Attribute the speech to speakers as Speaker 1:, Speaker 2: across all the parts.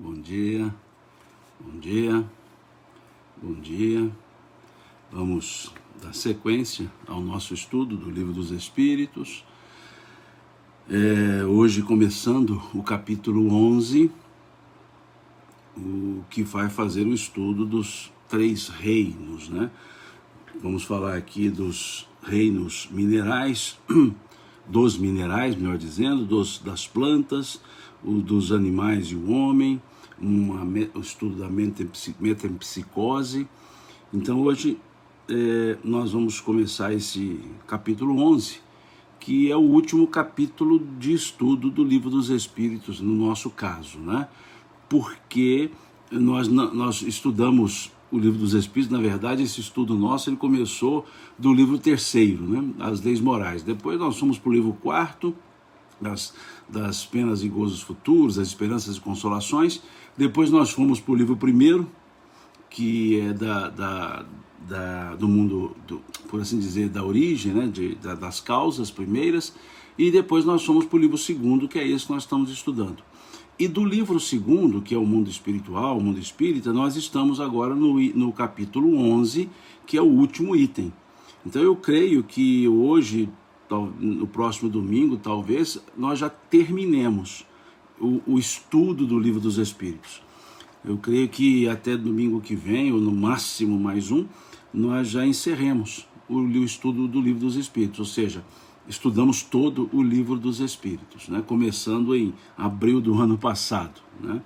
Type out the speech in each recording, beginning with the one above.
Speaker 1: Bom dia, bom dia, bom dia. Vamos dar sequência ao nosso estudo do Livro dos Espíritos. Hoje começando o capítulo 11, o que vai fazer o estudo dos três reinos, né? Vamos falar aqui dos reinos minerais, dos minerais, melhor dizendo, das plantas, dos animais e o homem, o estudo da metempsicose. Então hoje nós vamos começar esse capítulo 11, que é o último capítulo de estudo do Livro dos Espíritos, no nosso caso, né? Porque nós estudamos o Livro dos Espíritos. Na verdade, esse estudo nosso ele começou do livro terceiro, né? As Leis Morais. Depois nós fomos para o livro quarto, das penas e gozos futuros, das esperanças e consolações. Depois nós fomos para o livro primeiro, que é do mundo, por assim dizer, da origem, né? Das causas primeiras. E depois nós fomos para o livro segundo, que é esse que nós estamos estudando. E do livro segundo, que é o mundo espiritual, o mundo espírita, nós estamos agora no capítulo 11, que é o último item. Então eu creio que hoje, no próximo domingo, talvez, nós já terminemos o estudo do Livro dos Espíritos. Eu creio que até domingo que vem, ou no máximo mais um, nós já encerremos o estudo do Livro dos Espíritos, ou seja, estudamos todo o Livro dos Espíritos, né? Começando em abril do ano passado, né?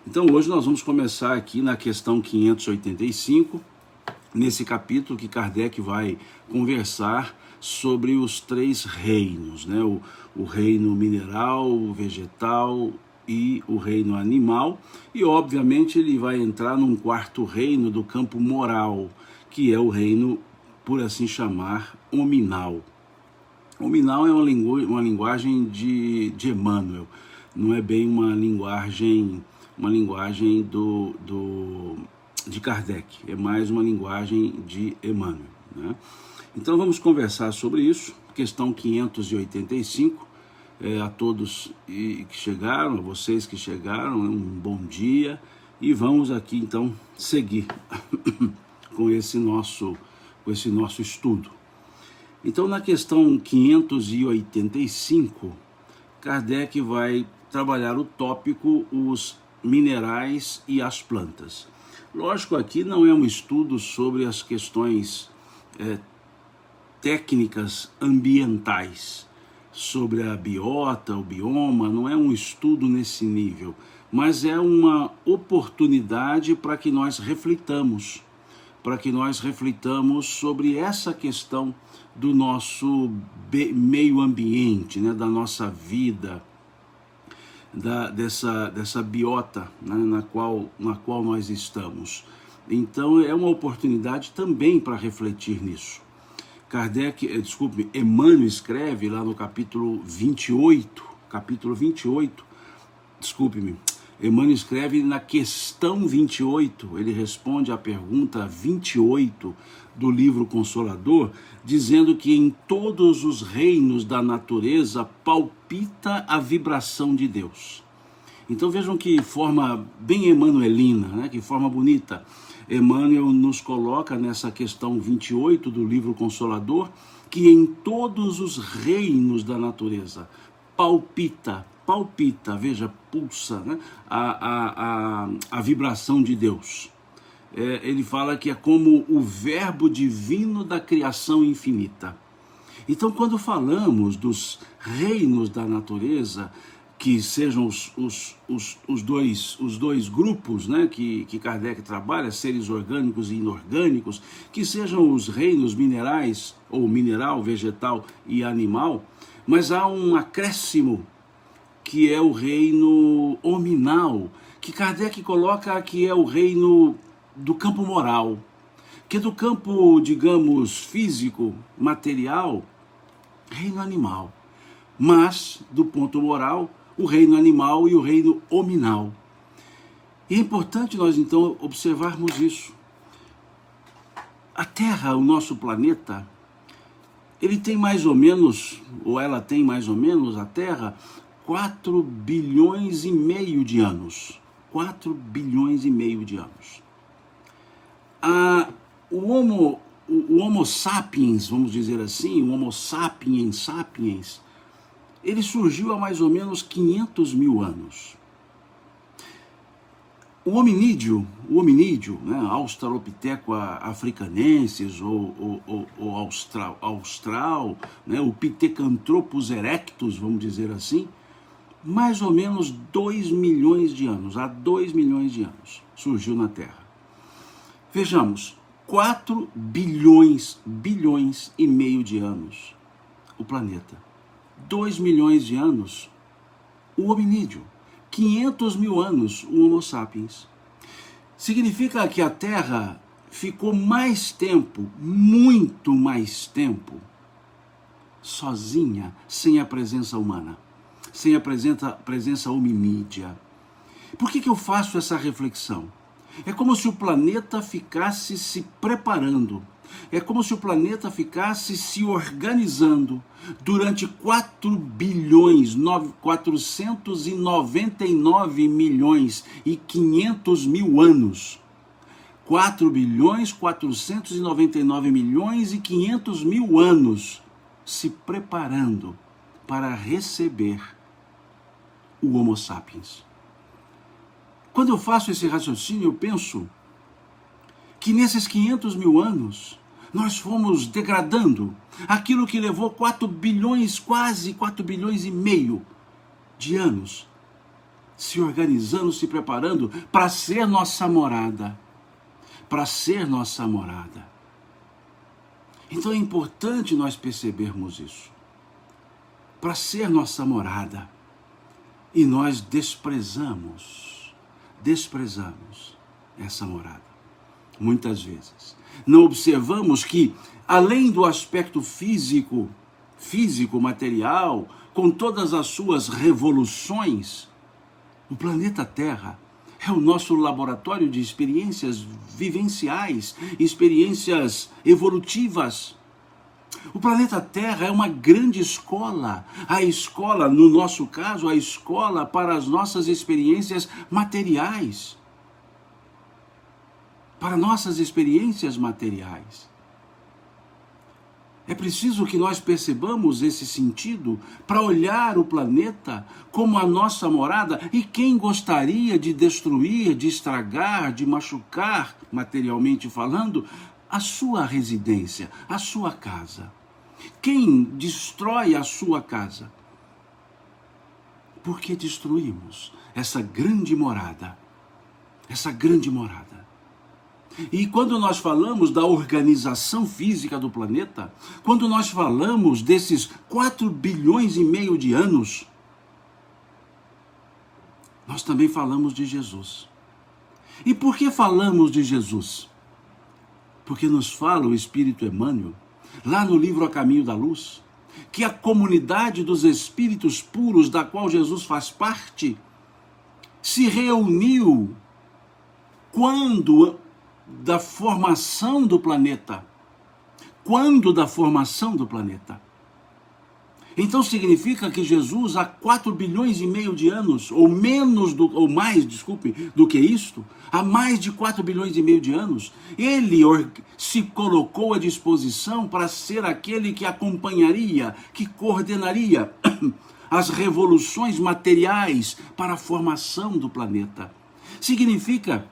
Speaker 1: Então hoje nós vamos começar aqui na questão 585, nesse capítulo que Kardec vai conversar sobre os três reinos, né? O reino mineral, o vegetal e o reino animal, e obviamente ele vai entrar num quarto reino do campo moral, que é o reino, por assim chamar, hominal. Hominal é uma linguagem de Emmanuel, não é bem uma linguagem de Kardec, é mais uma linguagem de Emmanuel, né? Então vamos conversar sobre isso, questão 585, a todos que chegaram, a vocês que chegaram, um bom dia, e vamos aqui então seguir com esse nosso estudo. Então, na questão 585, Kardec vai trabalhar o tópico os minerais e as plantas. Lógico, aqui não é um estudo sobre as questões técnicas ambientais, sobre a biota, o bioma, não é um estudo nesse nível, mas é uma oportunidade para que nós reflitamos sobre essa questão do nosso meio ambiente, né, da nossa vida, dessa biota, né, na qual nós estamos. Então é uma oportunidade também para refletir nisso. Emmanuel escreve lá no capítulo 28, Emmanuel escreve na questão 28, ele responde à pergunta 28 do livro Consolador, dizendo que em todos os reinos da natureza palpita a vibração de Deus. Então vejam que forma bem emmanuelina, né? Que forma bonita. Emmanuel nos coloca nessa questão 28 do livro Consolador, que em todos os reinos da natureza palpita, veja, pulsa, né? a vibração de Deus. Ele fala que é como o verbo divino da criação infinita. Então, quando falamos dos reinos da natureza, que sejam os dois grupos, né, que Kardec trabalha, seres orgânicos e inorgânicos, que sejam os reinos minerais, ou mineral, vegetal e animal, mas há um acréscimo, que é o reino hominal, que Kardec coloca que é o reino do campo moral, que é do campo, digamos, físico, material, reino animal, mas do ponto moral, o reino animal e o reino hominal. E é importante nós então observarmos isso. A Terra, o nosso planeta, ele tem mais ou menos, ou ela tem mais ou menos, a Terra, 4,5 bilhões de anos. 4 bilhões e meio de anos. O Homo sapiens, vamos dizer assim, o Homo sapiens, ele surgiu há mais ou menos 500 mil anos. O hominídeo, né, Australopithecus africanensis ou austral, né, o Pithecanthropus erectus, vamos dizer assim, mais ou menos 2 milhões de anos, há 2 milhões de anos, surgiu na Terra. Vejamos, 4 bilhões e meio de anos, o planeta. 2 milhões de anos, o hominídeo. 500 mil anos, o Homo sapiens. Significa que a Terra ficou mais tempo, muito mais tempo, sozinha, sem a presença humana, sem a presença hominídea. Por que eu faço essa reflexão? É como se o planeta ficasse se preparando, é como se o planeta ficasse se organizando durante 4 bilhões, 499 milhões e 500 mil anos. 4 bilhões, 499 milhões e 500 mil anos se preparando para receber o Homo sapiens. Quando eu faço esse raciocínio, eu penso que nesses 500 mil anos, nós fomos degradando aquilo que levou 4 bilhões, quase 4 bilhões e meio de anos, se organizando, se preparando para ser nossa morada. Para ser nossa morada. Então é importante nós percebermos isso. Para ser nossa morada. E nós desprezamos essa morada, muitas vezes. Não observamos que, além do aspecto físico, material, com todas as suas revoluções, o planeta Terra é o nosso laboratório de experiências vivenciais, experiências evolutivas. O planeta Terra é uma grande escola. A escola, no nosso caso, a escola para as nossas experiências materiais. Para nossas experiências materiais. É preciso que nós percebamos esse sentido para olhar o planeta como a nossa morada. E quem gostaria de destruir, de estragar, de machucar, materialmente falando, a sua residência, a sua casa? Quem destrói a sua casa? Por que destruímos essa grande morada? Essa grande morada. E quando nós falamos da organização física do planeta, quando nós falamos desses 4 bilhões e meio de anos, nós também falamos de Jesus. E por que falamos de Jesus? Porque nos fala o Espírito Emmanuel, lá no livro A Caminho da Luz, que a comunidade dos espíritos puros, da qual Jesus faz parte, se reuniu quando da formação do planeta. Então significa que Jesus, há 4 bilhões e meio de anos, ou mais do que isto, há mais de 4 bilhões e meio de anos, ele se colocou à disposição para ser aquele que acompanharia, que coordenaria as revoluções materiais para a formação do planeta. Significa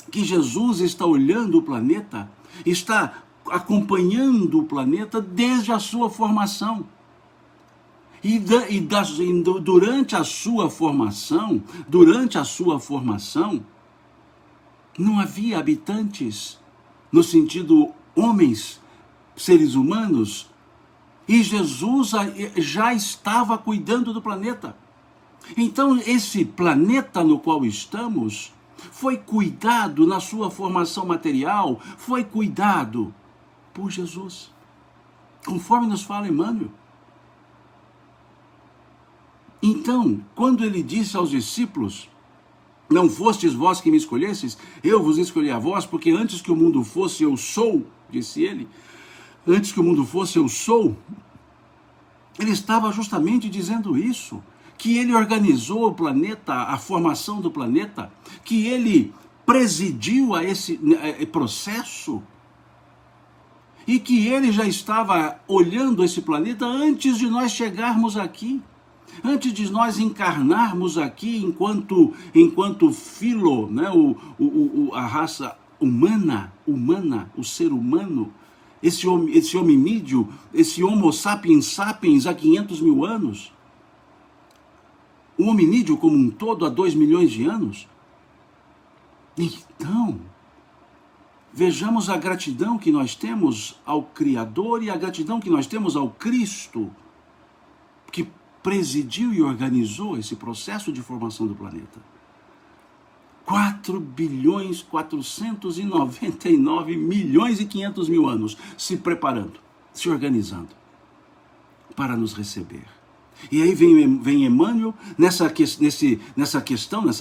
Speaker 1: que Jesus está olhando o planeta, está acompanhando o planeta desde a sua formação. E durante a sua formação, não havia habitantes, no sentido homens, seres humanos, e Jesus já estava cuidando do planeta. Então, esse planeta no qual estamos foi cuidado na sua formação material, foi cuidado por Jesus, conforme nos fala Emmanuel. Então, quando ele disse aos discípulos, não fostes vós que me escolhestes, eu vos escolhi a vós, porque antes que o mundo fosse, eu sou, disse ele, antes que o mundo fosse, eu sou, ele estava justamente dizendo isso, que ele organizou o planeta, a formação do planeta, que ele presidiu a esse processo e que ele já estava olhando esse planeta antes de nós chegarmos aqui, antes de nós encarnarmos aqui enquanto filo, né, a raça humana, o ser humano, esse hominídeo, esse homo sapiens sapiens há 500 mil anos, o hominídeo como um todo há 2 milhões de anos. Então, vejamos a gratidão que nós temos ao Criador e a gratidão que nós temos ao Cristo, que presidiu e organizou esse processo de formação do planeta. 4 bilhões 499 milhões e 500 mil anos se preparando, se organizando para nos receber. E aí vem Emmanuel nessa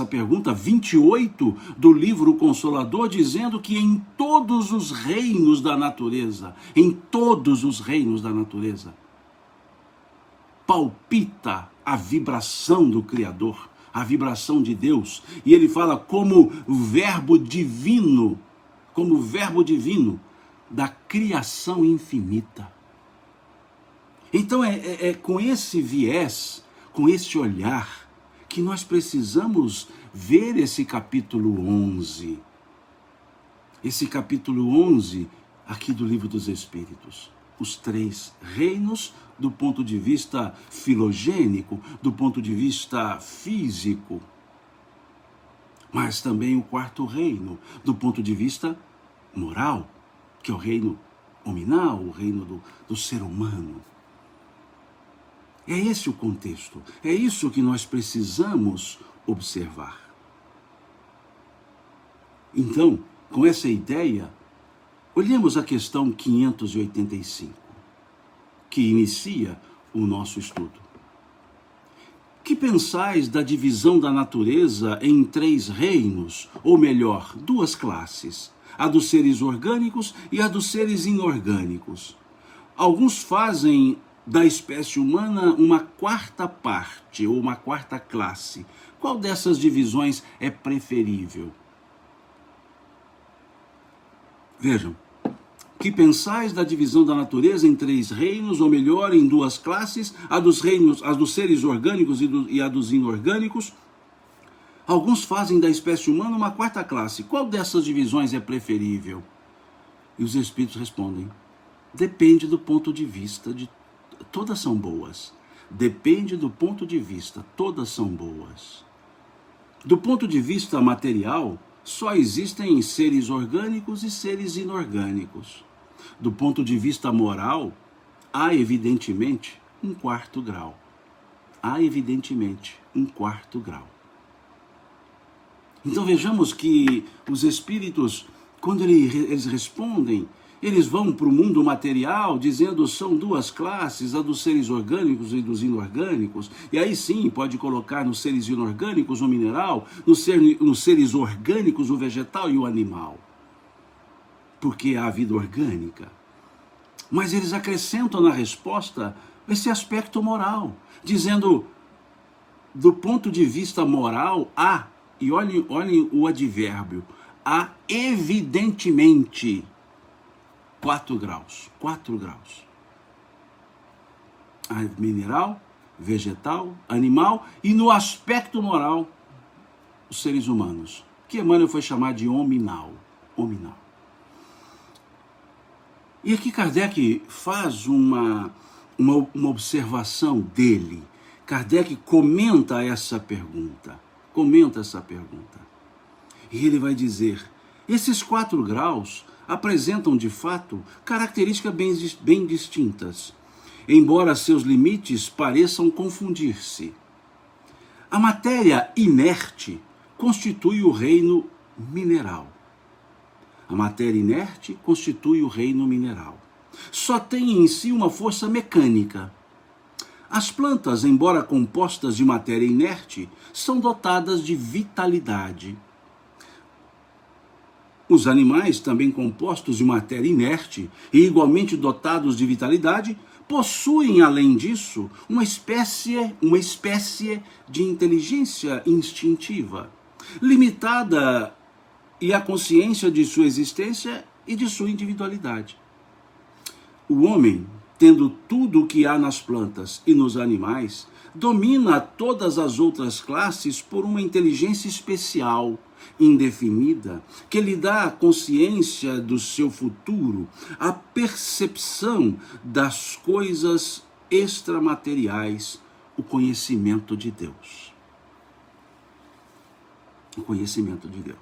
Speaker 1: pergunta 28 do livro Consolador, dizendo que em todos os reinos da natureza, palpita a vibração do Criador, a vibração de Deus. E ele fala como verbo divino da criação infinita. Então é com esse viés, com esse olhar, que nós precisamos ver esse capítulo 11. Esse capítulo 11 aqui do Livro dos Espíritos. Os 3 reinos do ponto de vista filogênico, do ponto de vista físico. Mas também o 4º reino, do ponto de vista moral, que é o reino hominal, o reino do ser humano. É esse o contexto, é isso que nós precisamos observar. Então, com essa ideia, olhemos a questão 585, que inicia o nosso estudo. Que pensais da divisão da natureza em 3 reinos, ou melhor, 2 classes, a dos seres orgânicos e a dos seres inorgânicos? Alguns fazem da espécie humana uma 4ª parte, ou uma 4ª classe. Qual dessas divisões é preferível? Vejam, que pensais da divisão da natureza em 3 reinos, ou melhor, em 2 classes, a dos seres orgânicos e a dos inorgânicos? Alguns fazem da espécie humana uma 4ª classe. Qual dessas divisões é preferível? E os espíritos respondem: depende do ponto de vista todas são boas. Depende do ponto de vista, todas são boas. Do ponto de vista material, só existem seres orgânicos e seres inorgânicos. Do ponto de vista moral, há evidentemente um 4º grau. Então vejamos que os espíritos, quando eles respondem, eles vão para o mundo material dizendo são 2 classes, a dos seres orgânicos e dos inorgânicos. E aí sim pode colocar nos seres inorgânicos o mineral, nos seres orgânicos o vegetal e o animal. Porque há vida orgânica. Mas eles acrescentam na resposta esse aspecto moral, dizendo, do ponto de vista moral, há, e olhem o advérbio, há evidentemente 4 graus. Mineral, vegetal, animal e no aspecto moral, os seres humanos, que Emmanuel foi chamar de hominal. E aqui Kardec faz uma observação dele. Kardec comenta essa pergunta. E ele vai dizer, esses 4 graus apresentam, de fato, características bem distintas, embora seus limites pareçam confundir-se. A matéria inerte constitui o reino mineral. Só tem em si uma força mecânica. As plantas, embora compostas de matéria inerte, são dotadas de vitalidade. Os animais, também compostos de matéria inerte e igualmente dotados de vitalidade, possuem, além disso, uma espécie de inteligência instintiva, limitada e a consciência de sua existência e de sua individualidade. O homem, tendo tudo o que há nas plantas e nos animais, domina todas as outras classes por uma inteligência especial, indefinida, que lhe dá a consciência do seu futuro, a percepção das coisas extramateriais, o conhecimento de Deus. O conhecimento de Deus.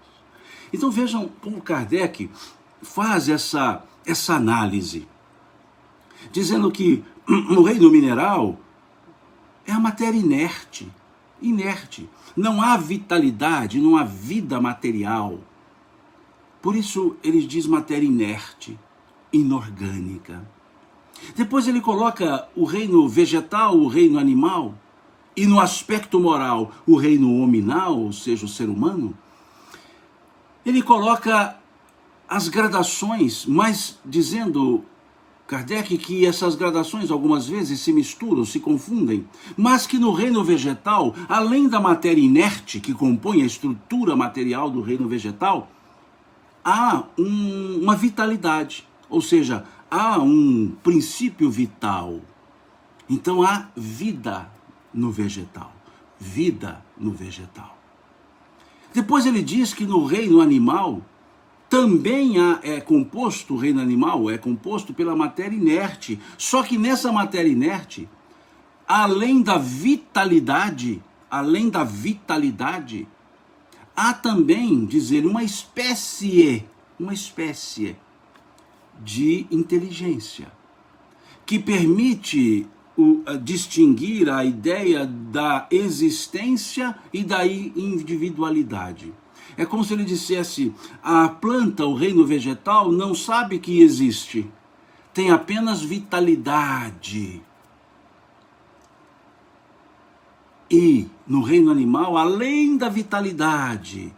Speaker 1: Então vejam como Kardec faz essa análise, dizendo que no reino mineral é a matéria inerte. Não há vitalidade, não há vida material. Por isso ele diz matéria inerte, inorgânica. Depois ele coloca o reino vegetal, o reino animal, e no aspecto moral, o reino hominal, ou seja, o ser humano. Ele coloca as gradações, mas dizendo Kardec que essas gradações algumas vezes se misturam, se confundem, mas que no reino vegetal, além da matéria inerte que compõe a estrutura material do reino vegetal, há uma vitalidade, ou seja, há um princípio vital. Então há vida no vegetal, Depois ele diz que no reino animal também o reino animal é composto pela matéria inerte. Só que nessa matéria inerte, além da vitalidade, há também, dizer, uma espécie de inteligência que permite distinguir a ideia da existência e da individualidade. É como se ele dissesse, a planta, o reino vegetal, não sabe que existe, tem apenas vitalidade. E no reino animal, além da vitalidade,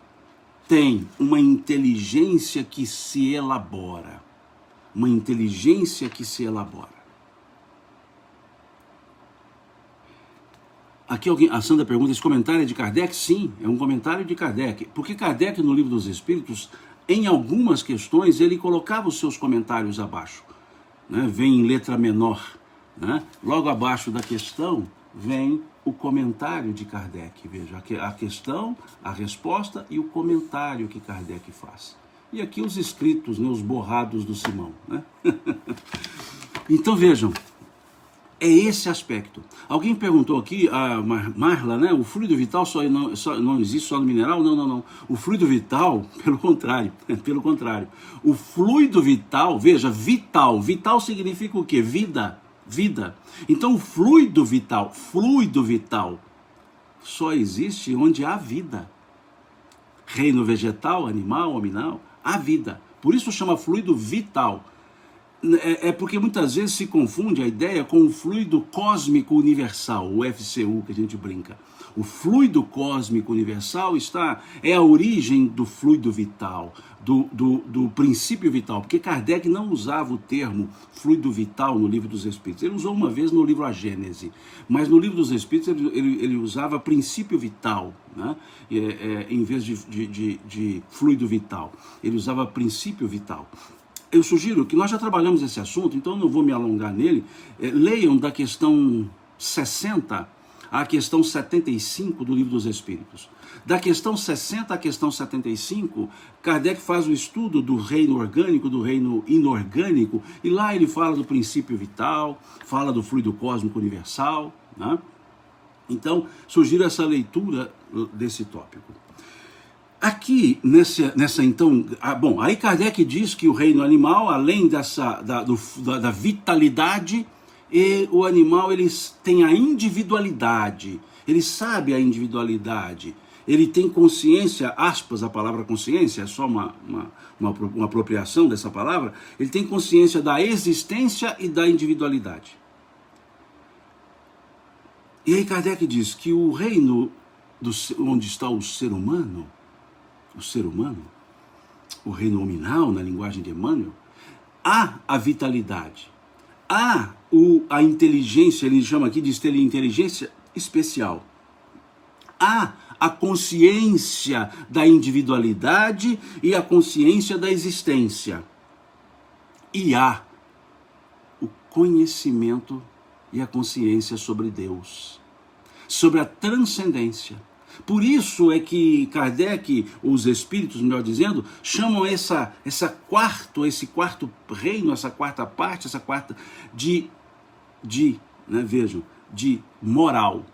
Speaker 1: tem uma inteligência que se elabora. Aqui a Sandra pergunta, esse comentário é de Kardec? Sim, é um comentário de Kardec. Porque Kardec, no Livro dos Espíritos, em algumas questões, ele colocava os seus comentários abaixo. Né? Vem em letra menor. Né? Logo abaixo da questão, vem o comentário de Kardec. Veja, a questão, a resposta e o comentário que Kardec faz. E aqui os escritos, né, os borrados do Simão. Né? Então vejam, é esse aspecto. Alguém perguntou aqui, a Marla, né? O fluido vital não existe só no mineral? Não. O fluido vital, pelo contrário. O fluido vital, veja, vital significa o quê? Vida. Então o fluido vital só existe onde há vida. Reino vegetal, animal, hominal, há vida. Por isso chama fluido vital. É porque muitas vezes se confunde a ideia com o fluido cósmico universal, o FCU, que a gente brinca. O fluido cósmico universal é a origem do fluido vital, do princípio vital, porque Kardec não usava o termo fluido vital no Livro dos Espíritos. Ele usou uma vez no livro A Gênese, mas no Livro dos Espíritos ele usava princípio vital, né? Em vez de fluido vital. Ele usava princípio vital. Eu sugiro que nós já trabalhamos esse assunto, então não vou me alongar nele. Leiam da questão 60 à questão 75 do Livro dos Espíritos. Da questão 60 à questão 75, Kardec faz o estudo do reino orgânico, do reino inorgânico, e lá ele fala do princípio vital, fala do fluido cósmico universal. Né? Então, sugiro essa leitura desse tópico. Aqui, aí Kardec diz que o reino animal, além da vitalidade, o animal ele tem a individualidade, ele sabe a individualidade, ele tem consciência, aspas, a palavra consciência, é só uma apropriação dessa palavra, ele tem consciência da existência e da individualidade. E aí Kardec diz que o reino onde está o ser humano, o reino hominal, na linguagem de Emmanuel, há a vitalidade, Há a inteligência, ele chama aqui de inteligência especial. Há a consciência da individualidade e a consciência da existência. E há o conhecimento e a consciência sobre Deus, sobre a transcendência. Por isso é que Kardec, os espíritos, melhor dizendo, chamam esse quarto reino, essa quarta parte, essa quarta vejam, de moral.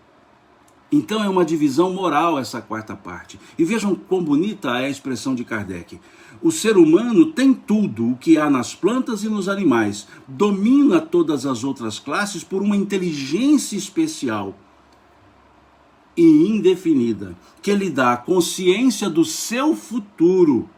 Speaker 1: Então é uma divisão moral essa quarta parte. E vejam quão bonita é a expressão de Kardec. O ser humano tem tudo o que há nas plantas e nos animais, domina todas as outras classes por uma inteligência especial e indefinida, que lhe dá a consciência do seu futuro,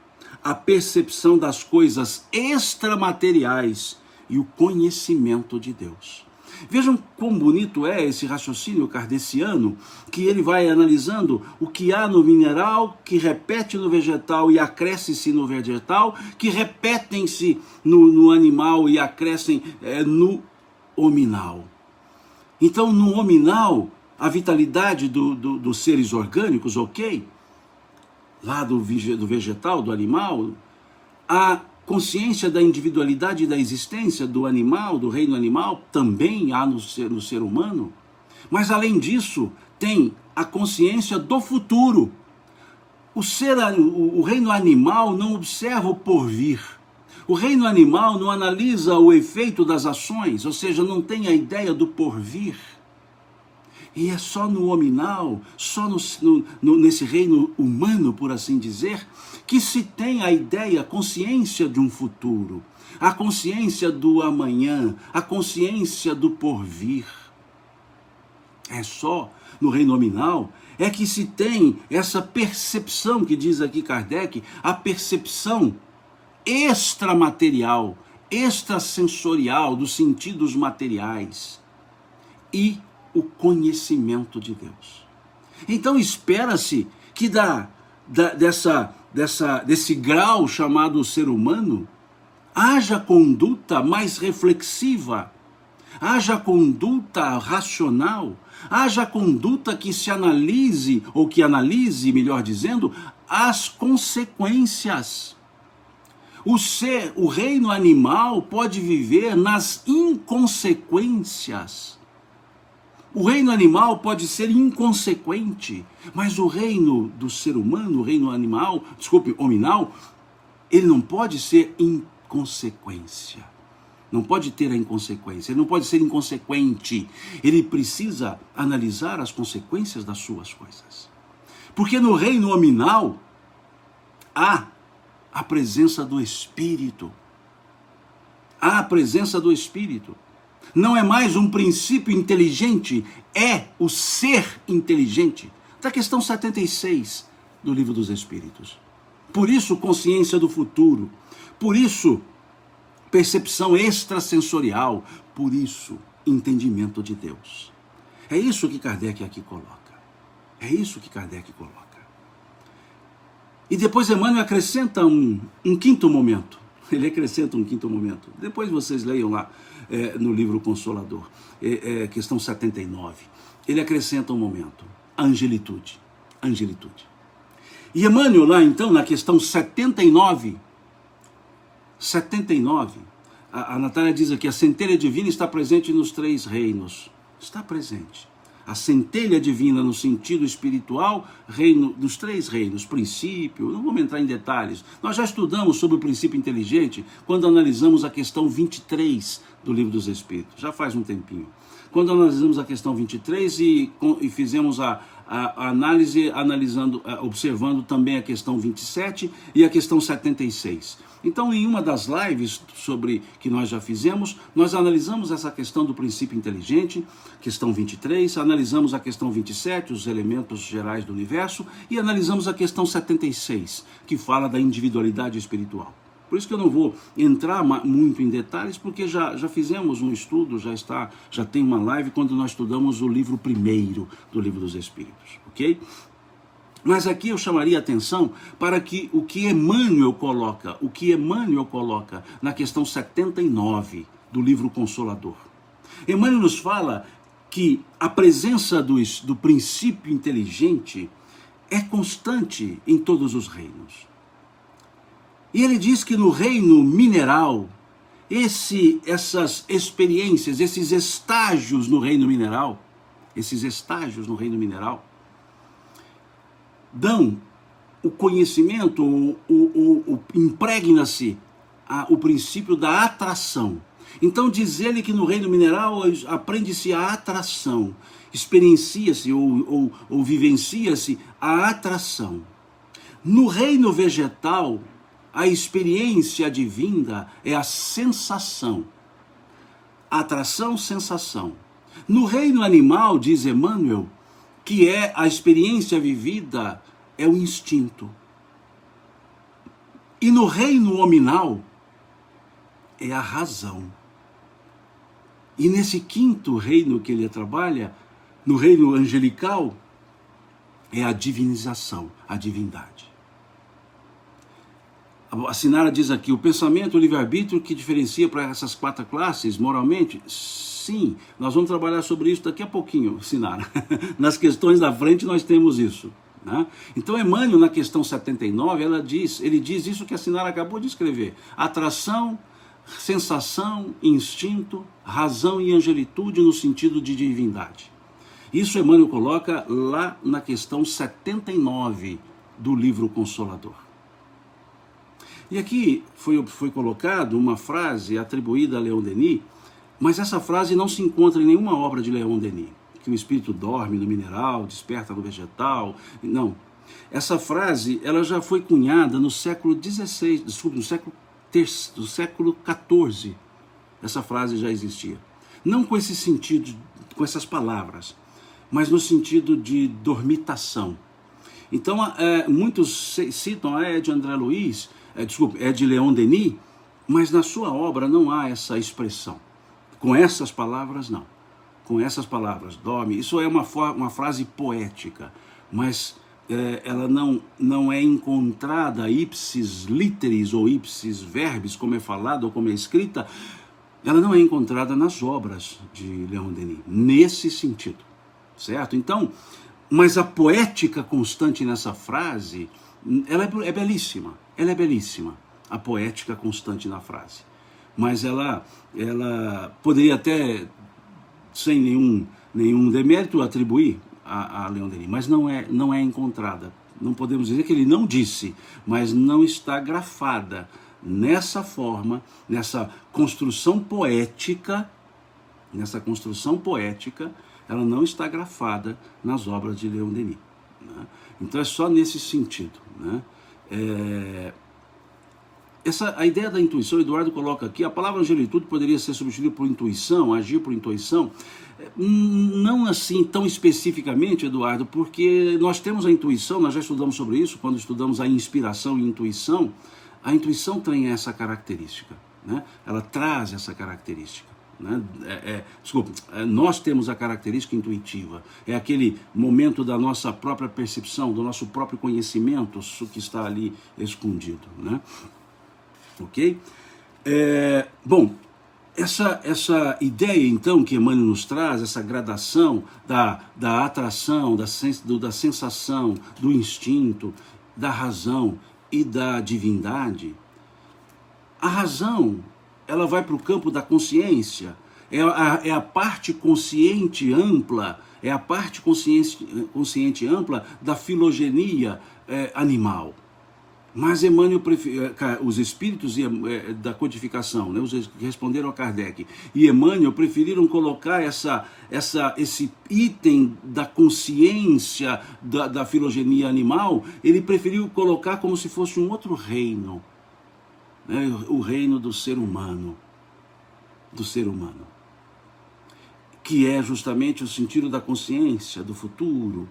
Speaker 1: a percepção das coisas extramateriais e o conhecimento de Deus. Vejam quão bonito é esse raciocínio kardeciano, que ele vai analisando o que há no mineral, que repete no vegetal e acresce-se no vegetal, que repetem-se no animal e acrescem no hominal. Então, no hominal, a vitalidade dos seres orgânicos, ok? Lá do vegetal, do animal, a consciência da individualidade e da existência do animal, do reino animal, também há no ser humano. Mas, além disso, tem a consciência do futuro. O reino animal não observa o porvir. O reino animal não analisa o efeito das ações, ou seja, não tem a ideia do porvir. E é só no hominal, só nesse reino humano, por assim dizer, que se tem a ideia, a consciência de um futuro, a consciência do amanhã, a consciência do porvir. É só no reino nominal é que se tem essa percepção, que diz aqui Kardec, a percepção extramaterial, extrasensorial dos sentidos materiais e o conhecimento de Deus. Então espera-se que desse grau chamado ser humano, haja conduta mais reflexiva, haja conduta racional, haja conduta que se analise, ou que analise, melhor dizendo, as consequências. O reino animal pode viver nas inconsequências. O reino animal pode ser inconsequente, mas o reino do ser humano, o reino hominal, ele não pode ser inconsequência. Não pode ter a inconsequência, ele não pode ser inconsequente. Ele precisa analisar as consequências das suas coisas. Porque no reino hominal há a presença do Espírito. Há a presença do Espírito. Não é mais um princípio inteligente, é o ser inteligente. Da questão 76 do Livro dos Espíritos. Por isso, consciência do futuro. Por isso, percepção extrasensorial. Por isso, entendimento de Deus. É isso que Kardec aqui coloca. É isso que Kardec coloca. E depois Emmanuel acrescenta um quinto momento. Ele acrescenta um quinto momento. Depois vocês leiam lá no livro Consolador, questão 79. Ele acrescenta um momento, a angelitude. Angelitude. E Emmanuel lá então, na questão 79, a Natália diz aqui, a centelha divina está presente nos três reinos. Está presente. A centelha divina no sentido espiritual, dos três reinos, princípio, não vamos entrar em detalhes. Nós já estudamos sobre o princípio inteligente quando analisamos a questão 23 do Livro dos Espíritos, já faz um tempinho. Quando analisamos a questão 23 e fizemos a análise, observando também a questão 27 e a questão 76. Então, em uma das lives que nós já fizemos, nós analisamos essa questão do princípio inteligente, questão 23, analisamos a questão 27, os elementos gerais do universo, e analisamos a questão 76, que fala da individualidade espiritual. Por isso que eu não vou entrar muito em detalhes, porque já fizemos um estudo, já tem uma live quando nós estudamos o livro primeiro do Livro dos Espíritos, ok? Mas aqui eu chamaria a atenção para que o que Emmanuel coloca na questão 79 do livro Consolador. Emmanuel nos fala que a presença do princípio inteligente é constante em todos os reinos. E ele diz que no reino mineral, essas experiências, esses estágios no reino mineral, dão o conhecimento, impregna-se o princípio da atração. Então diz ele que no reino mineral aprende-se a atração, experiencia-se ou vivencia-se a atração. No reino vegetal, a experiência advinda é a sensação. Atração, sensação. No reino animal, diz Emmanuel, que é a experiência vivida, é o instinto. E no reino hominal, é a razão. E nesse quinto reino que ele trabalha, no reino angelical, é a divinização, a divindade. A Sinara diz aqui, o pensamento, o livre-arbítrio que diferencia para essas 4 classes, moralmente, sim, nós vamos trabalhar sobre isso daqui a pouquinho, Sinara. Nas questões da frente nós temos isso. Né? Então Emmanuel, na questão 79, ele diz isso que a Sinara acabou de escrever. Atração, sensação, instinto, razão e angelitude no sentido de divindade. Isso Emmanuel coloca lá na questão 79 do livro Consolador. E aqui foi colocado uma frase atribuída a Leon Denis, mas essa frase não se encontra em nenhuma obra de Leon Denis, que o espírito dorme no mineral, desperta no vegetal, não. Essa frase, ela já foi cunhada no século XVI, desculpe, no século XIV, essa frase já existia. Não com esse sentido, com essas palavras, mas no sentido de dormitação. Então, muitos citam a de André Luiz, é de Leon Denis, mas na sua obra não há essa expressão. Com essas palavras, não. Com essas palavras, dorme. Isso é uma frase poética, mas ela não é encontrada ipsis literis ou ipsis verbis, como é falado ou como é escrita, ela não é encontrada nas obras de Leon Denis, nesse sentido, certo? Então, mas a poética constante nessa frase, ela é belíssima, a poética constante na frase. Mas ela poderia até, sem nenhum demérito, atribuir a Leon Denis, mas não é encontrada. Não podemos dizer que ele não disse, mas não está grafada nessa forma, nessa construção poética, ela não está grafada nas obras de Leon Denis. Né? Então é só nesse sentido. Né? A ideia da intuição, Eduardo coloca aqui, a palavra angelitude poderia ser substituída por intuição, agir por intuição. Não assim tão especificamente, Eduardo, porque nós temos a intuição, nós já estudamos sobre isso, quando estudamos a inspiração e intuição, a intuição tem essa característica, né? Ela traz essa característica. Né? Nós temos a característica intuitiva, é aquele momento da nossa própria percepção, do nosso próprio conhecimento que está ali escondido, né? Ok? Bom, essa ideia então que Emmanuel nos traz, essa gradação da atração, da sensação, do instinto, da razão e da divindade, a razão, ela vai para o campo da consciência, é a parte consciente ampla, é a parte consciente ampla da filogenia animal. Mas Emmanuel, os espíritos da codificação, né, os que responderam a Kardec, e Emmanuel preferiram colocar esse item da consciência da filogenia animal, ele preferiu colocar como se fosse um outro reino, né, o reino do ser humano, que é justamente o sentido da consciência, do futuro,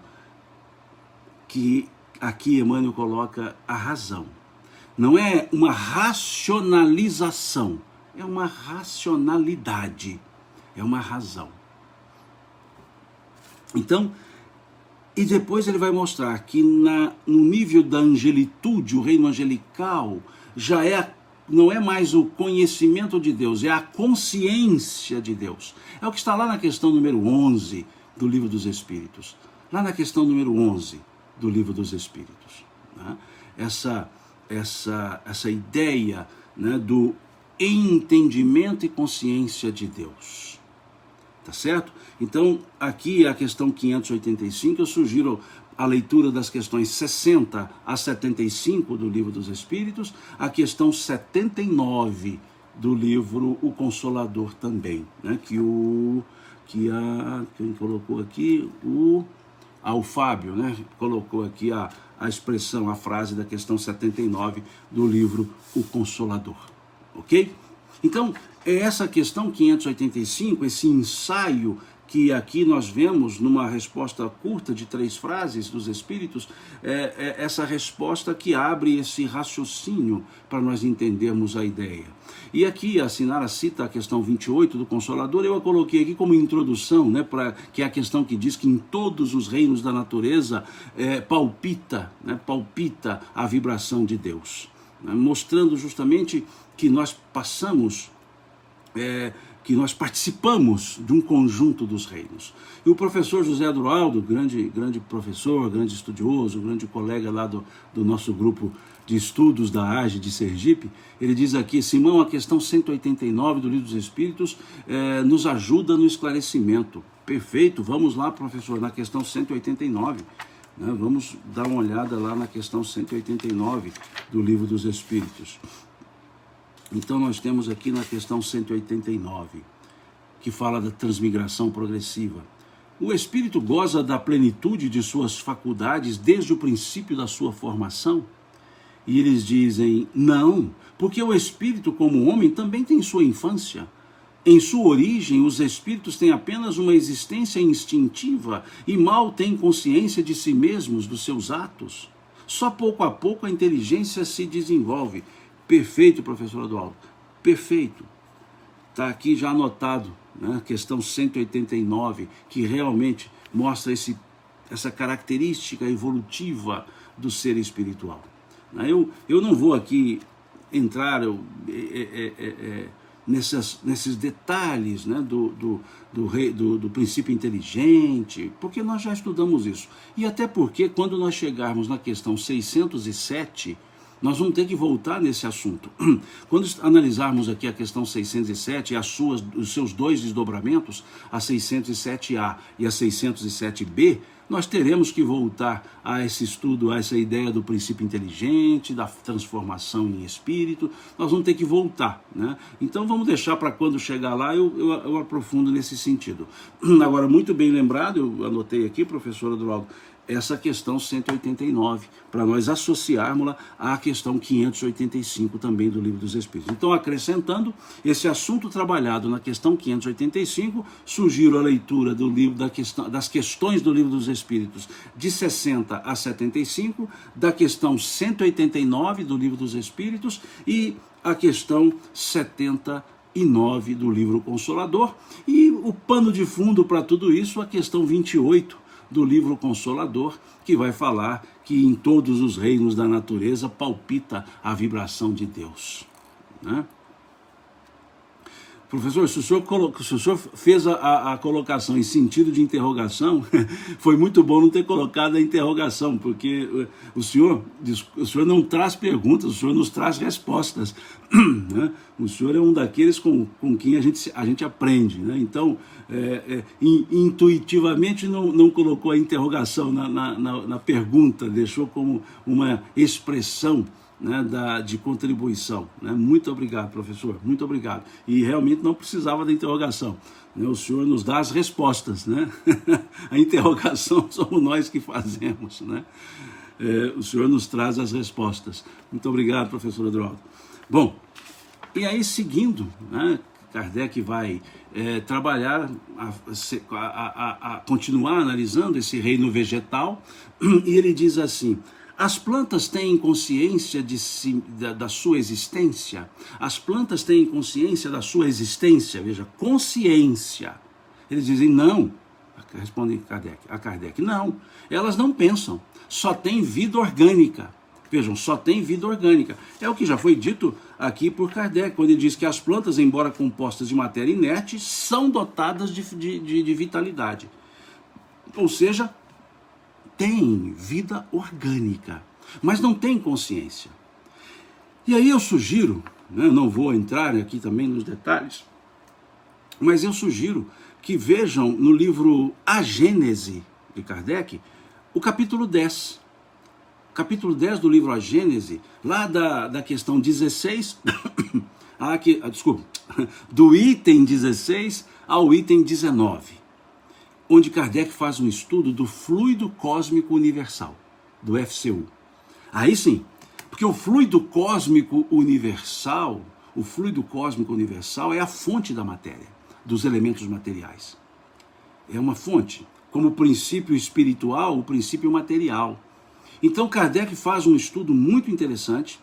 Speaker 1: que aqui Emmanuel coloca a razão. Não é uma racionalização, é uma racionalidade, é uma razão. Então, e depois ele vai mostrar que no nível da angelitude, o reino angelical, já é não é mais o conhecimento de Deus, é a consciência de Deus. É o que está lá na questão número 11 do Livro dos Espíritos. Lá na questão número 11 do Livro dos Espíritos. Né? Essa ideia, né, do entendimento e consciência de Deus. Tá certo? Então, aqui a questão 585, eu sugiro a leitura das questões 60 a 75 do Livro dos Espíritos, a questão 79 do livro O Consolador também, né? Quem colocou aqui, o Fábio, né? Colocou aqui a expressão, a frase da questão 79 do livro O Consolador, ok? Então, é essa questão 585, esse ensaio que aqui nós vemos numa resposta curta de 3 frases dos Espíritos, essa resposta que abre esse raciocínio para nós entendermos a ideia. E aqui a Sinara cita a questão 28 do Consolador, eu a coloquei aqui como introdução, né, que é a questão que diz que em todos os reinos da natureza palpita a vibração de Deus, né, mostrando justamente que nós passamos... que nós participamos de um conjunto dos reinos. E o professor José Eduardo, grande professor, grande estudioso, grande colega lá do nosso grupo de estudos da AGE de Sergipe, ele diz aqui: Simão, a questão 189 do Livro dos Espíritos nos ajuda no esclarecimento. Perfeito, vamos lá, professor, na questão 189. Né? Vamos dar uma olhada lá na questão 189 do Livro dos Espíritos. Então nós temos aqui na questão 189, que fala da transmigração progressiva. O espírito goza da plenitude de suas faculdades desde o princípio da sua formação? E eles dizem, não, porque o espírito como homem também tem sua infância. Em sua origem, os espíritos têm apenas uma existência instintiva e mal têm consciência de si mesmos, dos seus atos. Só pouco a pouco a inteligência se desenvolve. Perfeito, professor Eduardo, perfeito. Está aqui já anotado, né, questão 189, que realmente mostra essa característica evolutiva do ser espiritual. Eu não vou aqui entrar nesses detalhes, né, do princípio inteligente, porque nós já estudamos isso. E até porque quando nós chegarmos na questão 607, nós vamos ter que voltar nesse assunto. Quando analisarmos aqui a questão 607 e os seus 2 desdobramentos, a 607A e a 607B, nós teremos que voltar a esse estudo, a essa ideia do princípio inteligente, da transformação em espírito. Nós vamos ter que voltar, né? Então vamos deixar para quando chegar lá, eu aprofundo nesse sentido. Agora, muito bem lembrado, eu anotei aqui, professor Eduardo, essa questão 189, para nós associarmos-la à questão 585 também do Livro dos Espíritos. Então, acrescentando esse assunto trabalhado na questão 585, sugiro a leitura do livro das questões do Livro dos Espíritos de 60 a 75, da questão 189 do Livro dos Espíritos e a questão 79 do Livro Consolador, e o pano de fundo para tudo isso, a questão 28 do Livro Consolador, que vai falar que em todos os reinos da natureza palpita a vibração de Deus, né? Professor, se o senhor fez a colocação em sentido de interrogação, foi muito bom não ter colocado a interrogação, porque o senhor não traz perguntas, o senhor nos traz respostas, né? O senhor é um daqueles com quem a gente aprende, né? Então, intuitivamente não colocou a interrogação na pergunta, deixou como uma expressão, né, de contribuição, né? Muito obrigado, professor, muito obrigado. E realmente não precisava da interrogação, né? O senhor nos dá as respostas, né? A interrogação somos nós que fazemos, né? O senhor nos traz as respostas. Muito obrigado, professor Eduardo. Bom, e aí seguindo, né, Kardec vai trabalhar, a continuar analisando esse reino vegetal, e ele diz assim: as plantas têm consciência da sua existência? As plantas têm consciência da sua existência? Veja, consciência. Eles dizem não. Responde a Kardec, não. Elas não pensam. Só têm vida orgânica. Vejam, só tem vida orgânica. É o que já foi dito aqui por Kardec, quando ele diz que as plantas, embora compostas de matéria inerte, são dotadas de vitalidade. Ou seja, tem vida orgânica, mas não tem consciência. E aí eu sugiro, né, não vou entrar aqui também nos detalhes, mas eu sugiro que vejam no livro A Gênese, de Kardec, o capítulo 10. Capítulo 10 do livro A Gênese, lá da questão 16, do item 16 ao item 19, onde Kardec faz um estudo do fluido cósmico universal, do FCU. Aí sim, porque o fluido cósmico universal é a fonte da matéria, dos elementos materiais. É uma fonte, como o princípio espiritual, o princípio material. Então Kardec faz um estudo muito interessante,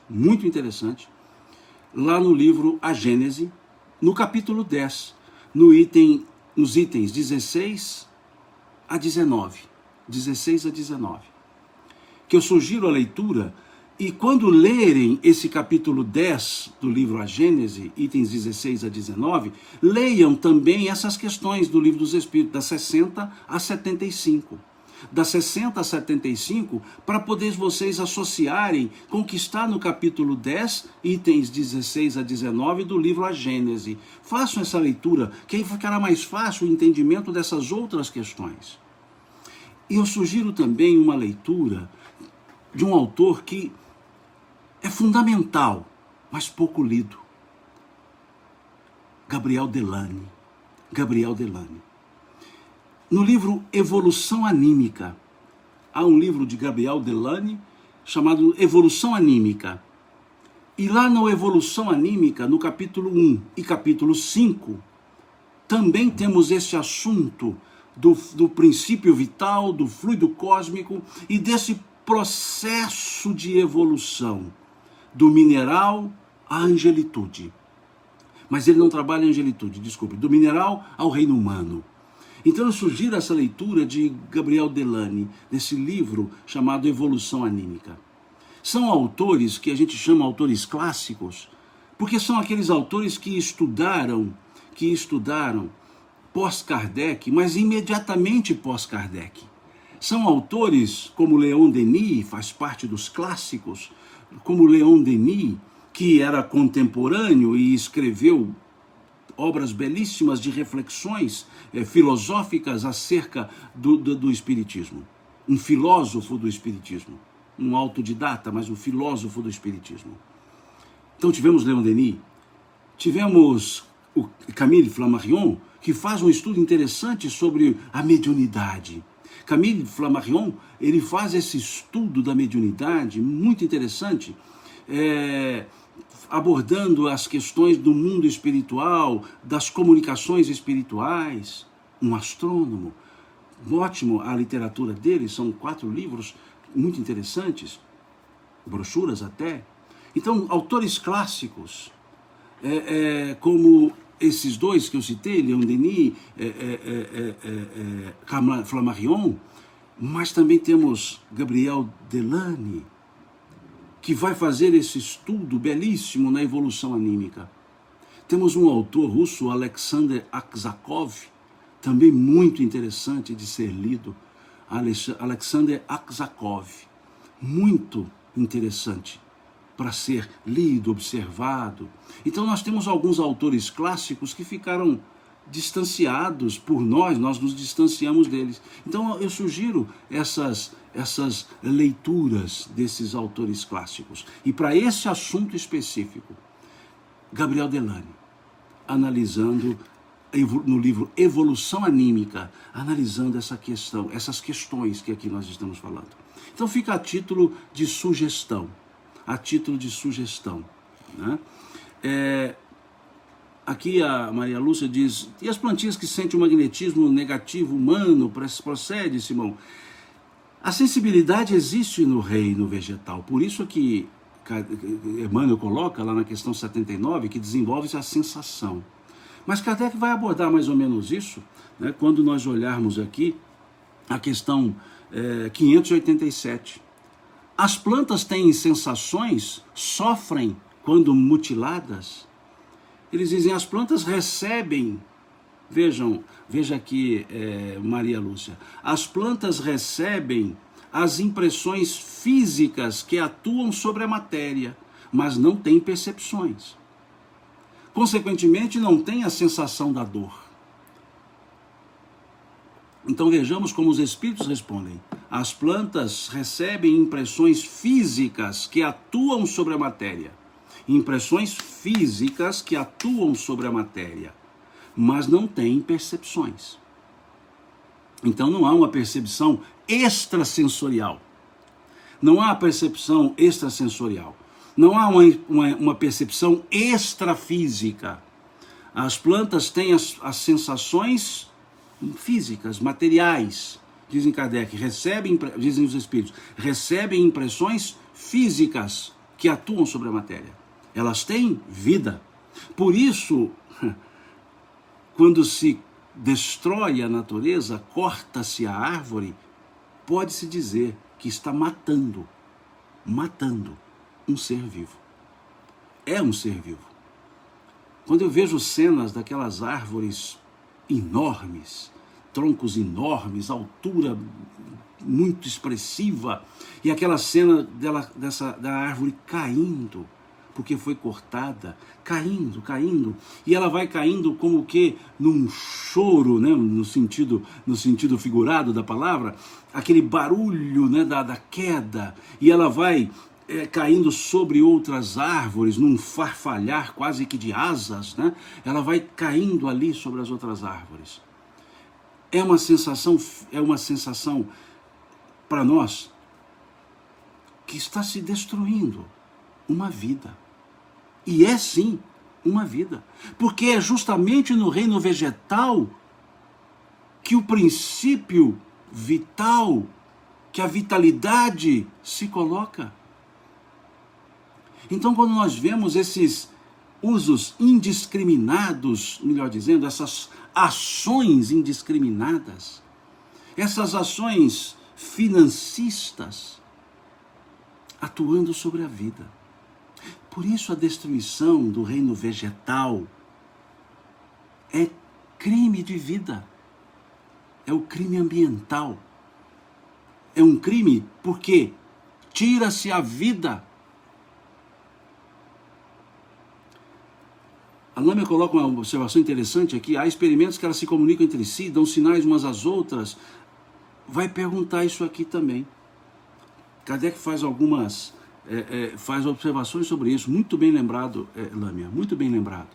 Speaker 1: lá no livro A Gênese, no capítulo 10, nos itens 16 a 19, que eu sugiro a leitura, e quando lerem esse capítulo 10 do livro A Gênese, itens 16 a 19, leiam também essas questões do Livro dos Espíritos, das 60 a 75. Das 60 a 75, para poder vocês associarem com o que está no capítulo 10, itens 16 a 19 do livro A Gênese. Façam essa leitura, que aí ficará mais fácil o entendimento dessas outras questões. E eu sugiro também uma leitura de um autor que é fundamental, mas pouco lido. Gabriel Delany. No livro Evolução Anímica, há um livro de Gabriel Delany chamado Evolução Anímica. E lá na Evolução Anímica, no capítulo 1 e capítulo 5, também temos esse assunto do princípio vital, do fluido cósmico e desse processo de evolução do mineral à angelitude. Mas ele não trabalha a angelitude, do mineral ao reino humano. Então eu sugiro essa leitura de Gabriel Delany, desse livro chamado Evolução Anímica. São autores que a gente chama autores clássicos, porque são aqueles autores que estudaram pós-Kardec, mas imediatamente pós-Kardec. São autores como Leon Denis, faz parte dos clássicos, como Leon Denis, que era contemporâneo e escreveu obras belíssimas de reflexões filosóficas acerca do Espiritismo. Um filósofo do Espiritismo. Um autodidata, mas um filósofo do Espiritismo. Então tivemos Leon Denis, tivemos o Camille Flammarion, que faz um estudo interessante sobre a mediunidade. Camille Flammarion, ele faz esse estudo da mediunidade muito interessante, abordando as questões do mundo espiritual, das comunicações espirituais. Um astrônomo, ótimo a literatura dele, são 4 livros muito interessantes, brochuras até. Então, autores clássicos, como esses dois que eu citei, Leon Denis, Flammarion, mas também temos Gabriel Delany, que vai fazer esse estudo belíssimo na evolução anímica. Temos um autor russo, Alexander Aksakov, também muito interessante de ser lido. Alexander Aksakov, muito interessante para ser lido, observado. Então nós temos alguns autores clássicos que ficaram distanciados por nós nos distanciamos deles. Então eu sugiro essas leituras desses autores clássicos. E para esse assunto específico, Gabriel Delany, analisando no livro Evolução Anímica, analisando essas questões que aqui nós estamos falando. Então fica a título de sugestão, né? Aqui a Maria Lúcia diz, e as plantinhas que sentem o magnetismo negativo humano, procede, Simão? A sensibilidade existe no reino vegetal, por isso que Emmanuel coloca lá na questão 79, que desenvolve-se a sensação. Mas Kardec vai abordar mais ou menos isso, né, quando nós olharmos aqui a questão 587. As plantas têm sensações, sofrem quando mutiladas. Eles dizem, as plantas recebem, veja aqui, Maria Lúcia, as plantas recebem as impressões físicas que atuam sobre a matéria, mas não têm percepções. Consequentemente, não têm a sensação da dor. Então vejamos como os espíritos respondem. As plantas recebem impressões físicas que atuam sobre a matéria. Impressões físicas que atuam sobre a matéria, mas não têm percepções. Então não há uma percepção extrasensorial. Não há percepção extrasensorial. Não há uma percepção extrafísica. As plantas têm as sensações físicas, materiais, dizem Kardec, dizem os espíritos, recebem impressões físicas que atuam sobre a matéria. Elas têm vida. Por isso, quando se destrói a natureza, corta-se a árvore, pode-se dizer que está matando um ser vivo. É um ser vivo. Quando eu vejo cenas daquelas árvores enormes, troncos enormes, altura muito expressiva, e aquela cena da árvore caindo, porque foi cortada, caindo, e ela vai caindo como que num choro, né, no sentido figurado da palavra, aquele barulho, né, da queda, e ela vai caindo sobre outras árvores, num farfalhar quase que de asas, né? Ela vai caindo ali sobre as outras árvores. É uma sensação para nós que está se destruindo uma vida. E é sim uma vida, porque é justamente no reino vegetal que o princípio vital, que a vitalidade se coloca. Então, quando nós vemos esses usos indiscriminados, melhor dizendo, essas ações indiscriminadas, essas ações financistas, atuando sobre a vida. Por isso a destruição do reino vegetal é crime de vida, é o crime ambiental. É um crime porque tira-se a vida. A Lâmina coloca uma observação interessante aqui. Há experimentos que elas se comunicam entre si, dão sinais umas às outras. Vai perguntar isso aqui também. Kardec faz faz observações sobre isso. Muito bem lembrado, Lâmina, muito bem lembrado.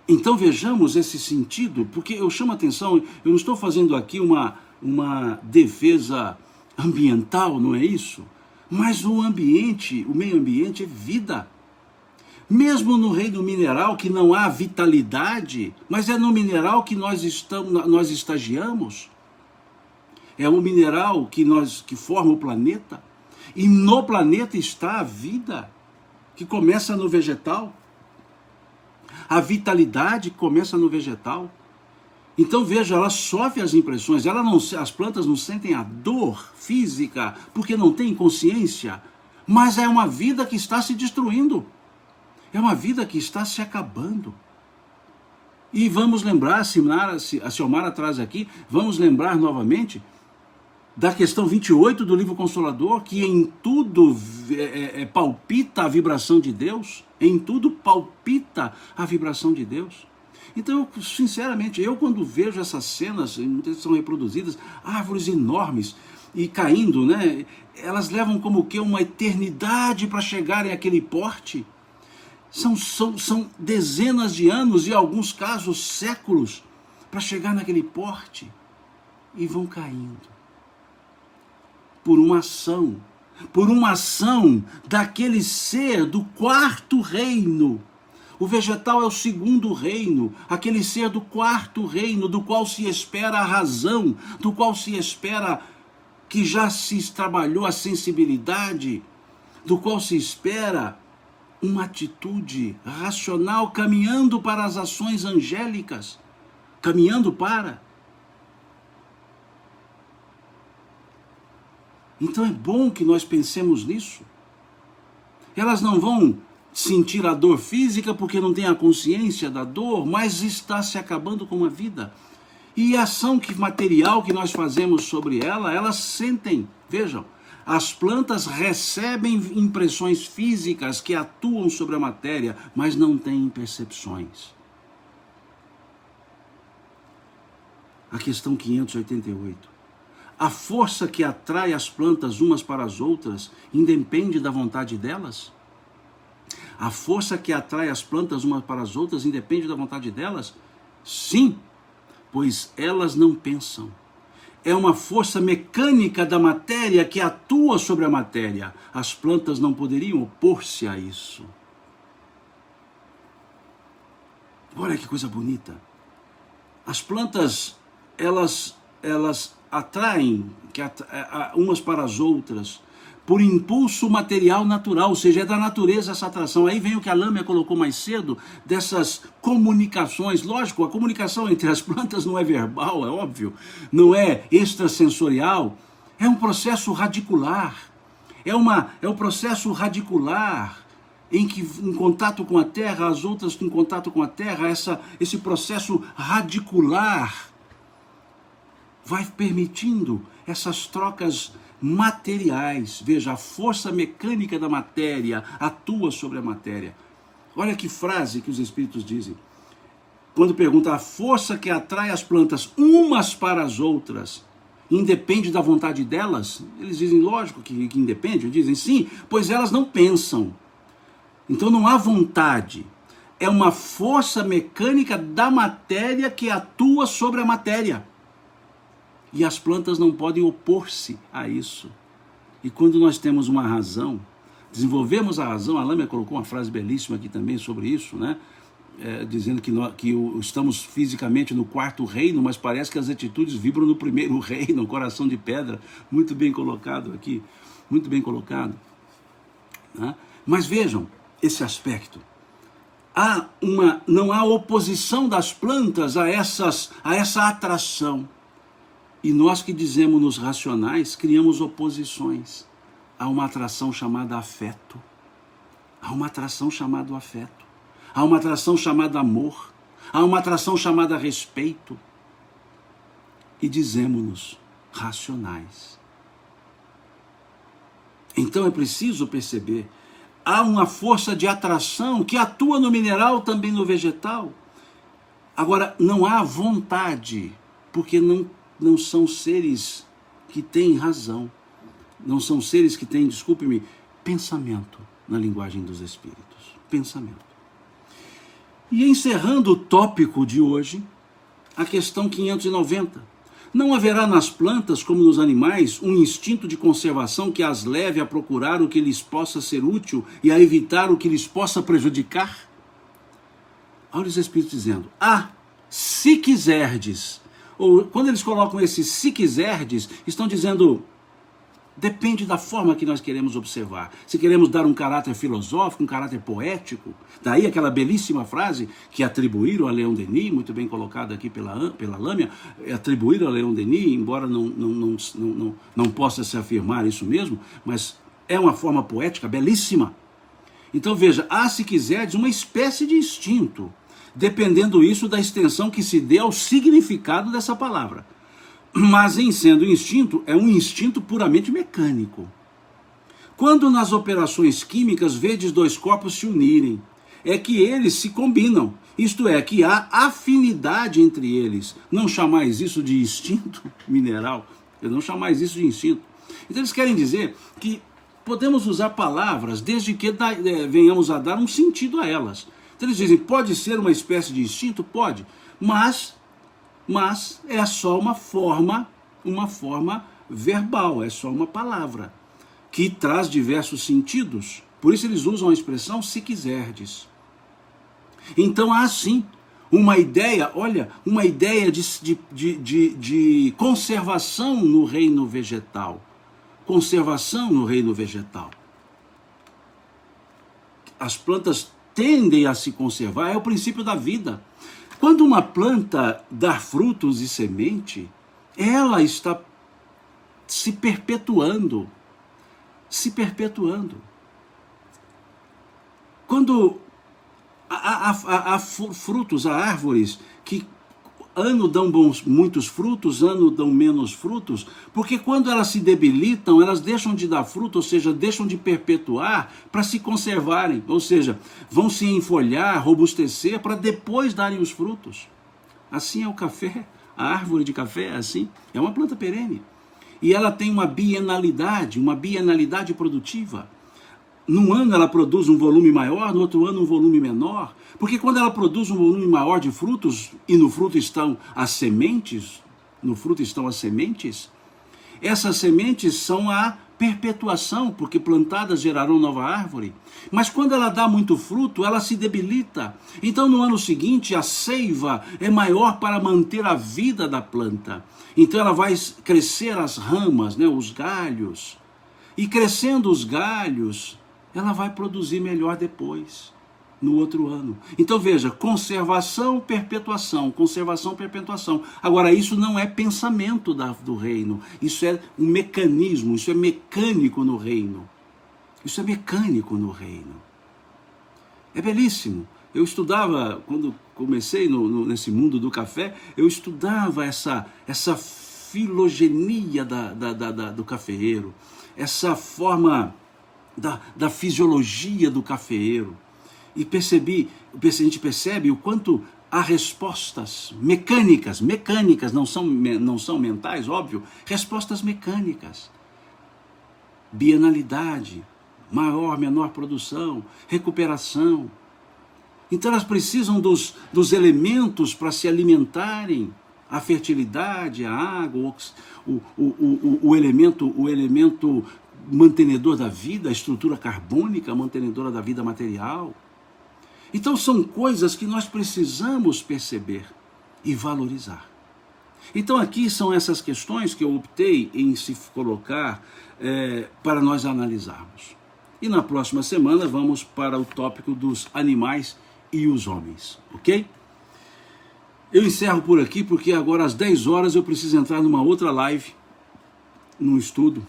Speaker 1: Então vejamos esse sentido, porque eu chamo a atenção, eu não estou fazendo aqui uma defesa ambiental, não é isso? Mas o ambiente, o meio ambiente é vida. Mesmo no reino mineral, que não há vitalidade, mas é no mineral que nós estagiamos. É o mineral que forma o planeta. E no planeta está a vida, que começa no vegetal. A vitalidade começa no vegetal. Então veja, ela sofre as impressões, as plantas não sentem a dor física, porque não têm consciência, mas é uma vida que está se destruindo. É uma vida que está se acabando. E vamos lembrar, a Ciomara traz aqui, vamos lembrar novamente da questão 28 do livro Consolador, que em tudo palpita a vibração de Deus, em tudo palpita a vibração de Deus. Então, sinceramente, quando vejo essas cenas, muitas são reproduzidas, árvores enormes e caindo, né, elas levam como que uma eternidade para chegarem àquele porte. São dezenas de anos, e em alguns casos séculos, para chegar naquele porte, e vão caindo. Por uma ação daquele ser do quarto reino. O vegetal é o segundo reino, aquele ser do quarto reino, do qual se espera a razão, do qual se espera que já se trabalhou a sensibilidade, do qual se espera uma atitude racional, caminhando para as ações angélicas, Então é bom que nós pensemos nisso. Elas não vão sentir a dor física porque não têm a consciência da dor, mas está se acabando com a vida. E a ação material que nós fazemos sobre ela, elas sentem. Vejam, as plantas recebem impressões físicas que atuam sobre a matéria, mas não têm percepções. A questão 588. A força que atrai as plantas umas para as outras independe da vontade delas? A força que atrai as plantas umas para as outras independe da vontade delas? Sim, pois elas não pensam. É uma força mecânica da matéria que atua sobre a matéria. As plantas não poderiam opor-se a isso. Olha que coisa bonita. As plantas, elas atraem umas para as outras por impulso material natural, ou seja, é da natureza essa atração. Aí vem o que a Lâmia colocou mais cedo, dessas comunicações. Lógico, a comunicação entre as plantas não é verbal, é óbvio, não é extrasensorial, é um processo radicular, é um processo radicular, em que em contato com a terra, as outras em contato com a terra, esse processo radicular vai permitindo essas trocas materiais. Veja, a força mecânica da matéria atua sobre a matéria. Olha que frase que os espíritos dizem. Quando pergunta a força que atrai as plantas umas para as outras, independe da vontade delas? Eles dizem, lógico que independe. Dizem, sim, pois elas não pensam. Então não há vontade. É uma força mecânica da matéria que atua sobre a matéria. E as plantas não podem opor-se a isso. E quando nós temos uma razão, desenvolvemos a razão, a Lâmia colocou uma frase belíssima aqui também sobre isso, né? Dizendo que estamos fisicamente no quarto reino, mas parece que as atitudes vibram no primeiro reino, coração de pedra. Muito bem colocado aqui, muito bem colocado. Né? Mas vejam esse aspecto. Não há oposição das plantas a essa atração. E nós que dizemos nos racionais, criamos oposições. Há uma atração chamada afeto. Há uma atração chamada afeto. Há uma atração chamada amor. Há uma atração chamada respeito. E dizemos-nos racionais. Então é preciso perceber, há uma força de atração que atua no mineral, também no vegetal. Agora, não há vontade, porque não são seres que têm razão, não são seres que têm, desculpe-me, pensamento, na linguagem dos espíritos, pensamento. E encerrando o tópico de hoje, a questão 590. Não haverá nas plantas, como nos animais, um instinto de conservação que as leve a procurar o que lhes possa ser útil e a evitar o que lhes possa prejudicar? Olha os espíritos dizendo, se quiserdes. Ou quando eles colocam esse se quiserdes, estão dizendo, depende da forma que nós queremos observar. Se queremos dar um caráter filosófico, um caráter poético, daí aquela belíssima frase que atribuíram a Leon Denis, muito bem colocada aqui pela Lâmia, atribuíram a Leon Denis, embora não possa se afirmar isso mesmo, mas é uma forma poética belíssima. Então veja, se quiserdes, uma espécie de instinto, dependendo isso da extensão que se dê ao significado dessa palavra. Mas em sendo instinto, é um instinto puramente mecânico. Quando nas operações químicas vedes dois corpos se unirem, é que eles se combinam, isto é, que há afinidade entre eles. Não chamais isso de instinto mineral, não chamais isso de instinto. Então eles querem dizer que podemos usar palavras desde que venhamos a dar um sentido a elas. Então eles dizem, pode ser uma espécie de instinto? Pode, mas é só uma forma verbal, é só uma palavra, que traz diversos sentidos. Por isso eles usam a expressão se quiserdes. Então há sim uma ideia, uma ideia de conservação no reino vegetal. Conservação no reino vegetal. As plantas tendem a se conservar, é o princípio da vida. Quando uma planta dá frutos e semente, ela está se perpetuando. Se perpetuando. Quando há frutos, há árvores que ano dão muitos frutos, ano dão menos frutos, porque quando elas se debilitam, elas deixam de dar fruto, ou seja, deixam de perpetuar para se conservarem, ou seja, vão se enfolhar, robustecer para depois darem os frutos. Assim é o café, a árvore de café é assim, é uma planta perene. E ela tem uma bienalidade produtiva. Num ano ela produz um volume maior, no outro ano um volume menor, porque quando ela produz um volume maior de frutos, e no fruto estão as sementes, essas sementes são a perpetuação, porque plantadas gerarão nova árvore. Mas quando ela dá muito fruto, ela se debilita. Então no ano seguinte a seiva é maior para manter a vida da planta. Então ela vai crescer as ramas, né, os galhos. E crescendo os galhos, ela vai produzir melhor depois, no outro ano. Então veja, conservação, perpetuação. Agora isso não é pensamento do reino, isso é um mecanismo, isso é mecânico no reino. É belíssimo. Eu estudava, quando comecei nesse mundo do café, eu estudava essa filogenia do cafeeiro, essa forma da fisiologia do cafeeiro, e a gente percebe o quanto há respostas mecânicas, não são mentais, óbvio, respostas mecânicas, bienalidade, maior, menor produção, recuperação. Então elas precisam dos elementos para se alimentarem, a fertilidade, a água, o elemento mantenedor da vida, a estrutura carbônica mantenedora da vida material. Então são coisas que nós precisamos perceber e valorizar. Então aqui são essas questões que eu optei em se colocar para nós analisarmos. E na próxima semana vamos para o tópico dos animais e os homens, ok? Eu encerro por aqui porque agora às 10 horas eu preciso entrar numa outra live, num estudo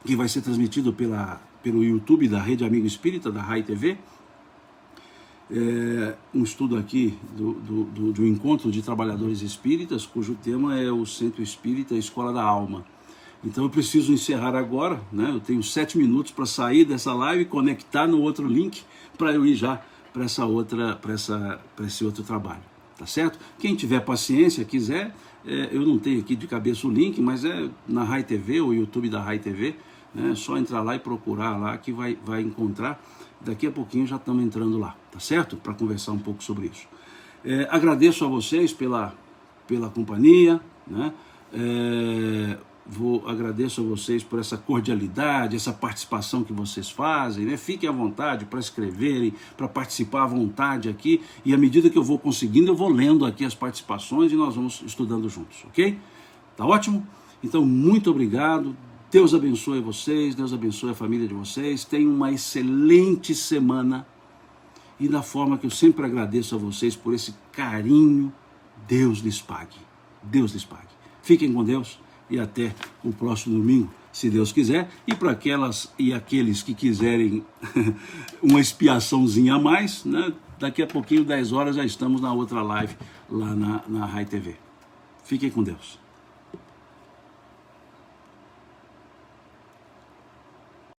Speaker 1: que vai ser transmitido pelo YouTube da Rede Amigo Espírita, da Rai TV. Um estudo aqui do encontro de trabalhadores espíritas, cujo tema é o Centro Espírita, a Escola da Alma. Então eu preciso encerrar agora, né? Eu tenho 7 minutos para sair dessa live, conectar no outro link, para eu ir já para esse outro trabalho, tá certo? Quem tiver paciência, quiser, eu não tenho aqui de cabeça o link, mas é na Rai TV, o YouTube da Rai TV, né? É só entrar lá e procurar lá que vai encontrar. Daqui a pouquinho já estamos entrando lá, tá certo? Para conversar um pouco sobre isso. Agradeço a vocês pela companhia, né? Agradeço a vocês por essa cordialidade, essa participação que vocês fazem, né? Fiquem à vontade para escreverem, para participar à vontade aqui, e à medida que eu vou conseguindo, eu vou lendo aqui as participações e nós vamos estudando juntos, ok? Tá ótimo? Então, muito obrigado. Deus abençoe vocês, Deus abençoe a família de vocês. Tenham uma excelente semana. E da forma que eu sempre agradeço a vocês por esse carinho, Deus lhes pague. Deus lhes pague. Fiquem com Deus e até o próximo domingo, se Deus quiser. E para aquelas e aqueles que quiserem uma expiaçãozinha a mais, né? Daqui a pouquinho, 10 horas, já estamos na outra live lá na Rai TV. Fiquem com Deus.